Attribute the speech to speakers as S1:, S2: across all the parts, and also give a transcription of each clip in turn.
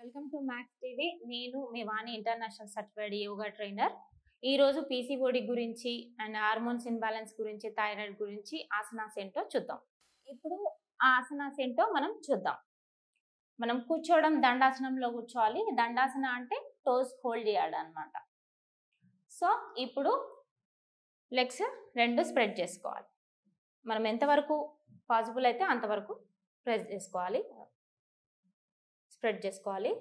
S1: Welcome to max TV. నేను మీ వాణి international certified yoga trainer. ఈరోజు PCOD గురించి అండ్ హార్మోన్స్ ఇన్బ్యాలెన్స్ గురించి, థైరాయిడ్ గురించి ఆసనాస్ ఏంటో చూద్దాం. ఇప్పుడు ఆ ఆసనాస్ ఏంటో మనం చూద్దాం. మనం కూర్చోవడం దండాసనంలో కూర్చోవాలి. దండాసన అంటే టోస్ హోల్డ్ చేయడం అనమాట. సో ఇప్పుడు లెగ్స్ రెండు స్ప్రెడ్ చేసుకోవాలి. మనం ఎంతవరకు పాసిబుల్ అయితే అంతవరకు ప్రెస్ చేసుకోవాలి, స్ప్రెడ్ చేసుకోవాలి.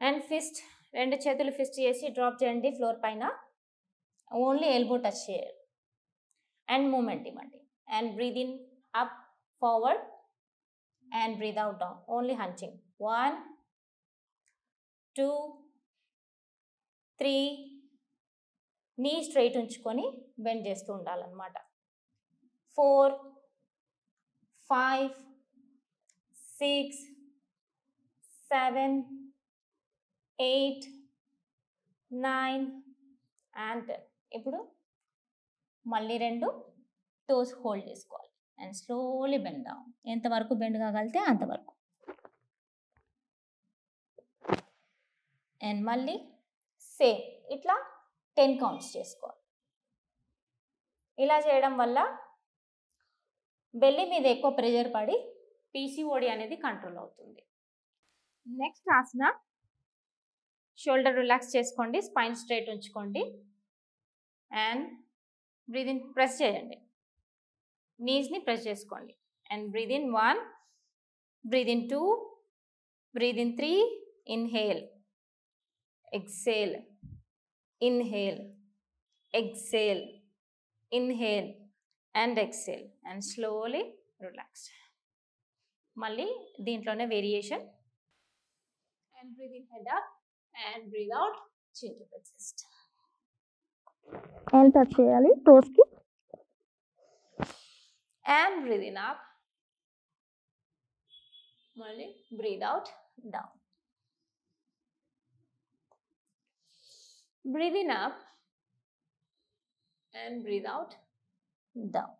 S1: అండ్ ఫిస్ట్, రెండు చేతులు ఫిస్ట్ చేసి డ్రాప్ చేయండి ఫ్లోర్ పైన. ఓన్లీ ఎల్బో టచ్ చేయాలి. అండ్ మూమెంట్ ఇవ్వండి. And breathe in up forward and breathe out down. Only hunching. 1 2 3. నీ స్ట్రైట్ ఉంచుకొని బెండ్ చేస్తూ ఉండాలన్నమాట. 4 5 6 7 8 9 and 10. ఇప్పుడు మళ్ళీ రెండు టోస్ హోల్డ్ చేసుకోవాలి అండ్ స్లోలీ బెండ్ డౌన్. ఎంతవరకు బెండ్ కాగలితే అంతవరకు. అండ్ మళ్ళీ సేమ్ ఇట్లా 10 కౌంట్స్ చేసుకోవాలి. ఇలా చేయడం వల్ల బెల్లి మీద ఎక్కువ ప్రెషర్ పడి పీసీఓడి అనేది కంట్రోల్ అవుతుంది. నెక్స్ట్ ఆసన, షోల్డర్ రిలాక్స్ చేసుకోండి, స్పైన్ స్ట్రైట్ ఉంచుకోండి అండ్ బ్రీద్ ఇన్, ప్రెస్ చేయండి, నీస్ని ప్రెస్ చేసుకోండి. And breathe in 1, breathe in 2, breathe in 3, inhale, exhale, inhale, exhale, inhale and exhale and slowly relax. మళ్ళీ దీంట్లోనే variation. And breathe in head up and breathe out, chin to the chest. And touch cheyali toes ki. And breathe in up. Malli breathe out, down. Breathe in up and breathe out, down.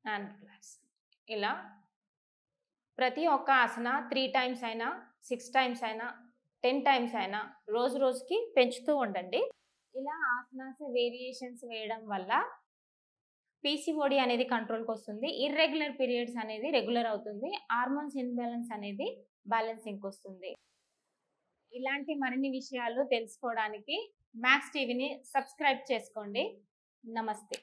S1: And relax. ఇలా ప్రతి ఒక్క ఆసన 3 times అయినా, 6 times అయినా, 10 times అయినా రోజు రోజుకి పెంచుతూ ఉండండి. ఇలా ఆసనాస్ వేరియేషన్స్ వేయడం వల్ల పీసీఓడి అనేది కంట్రోల్కి వస్తుంది. ఇర్రెగ్యులర్ పీరియడ్స్ అనేది రెగ్యులర్ అవుతుంది. హార్మోన్స్ ఇన్బ్యాలెన్స్ అనేది బ్యాలెన్సింగ్కి వస్తుంది. ఇలాంటి మరిన్ని విషయాలు తెలుసుకోవడానికి మ్యాక్స్ టీవీని సబ్స్క్రైబ్ చేసుకోండి. నమస్తే.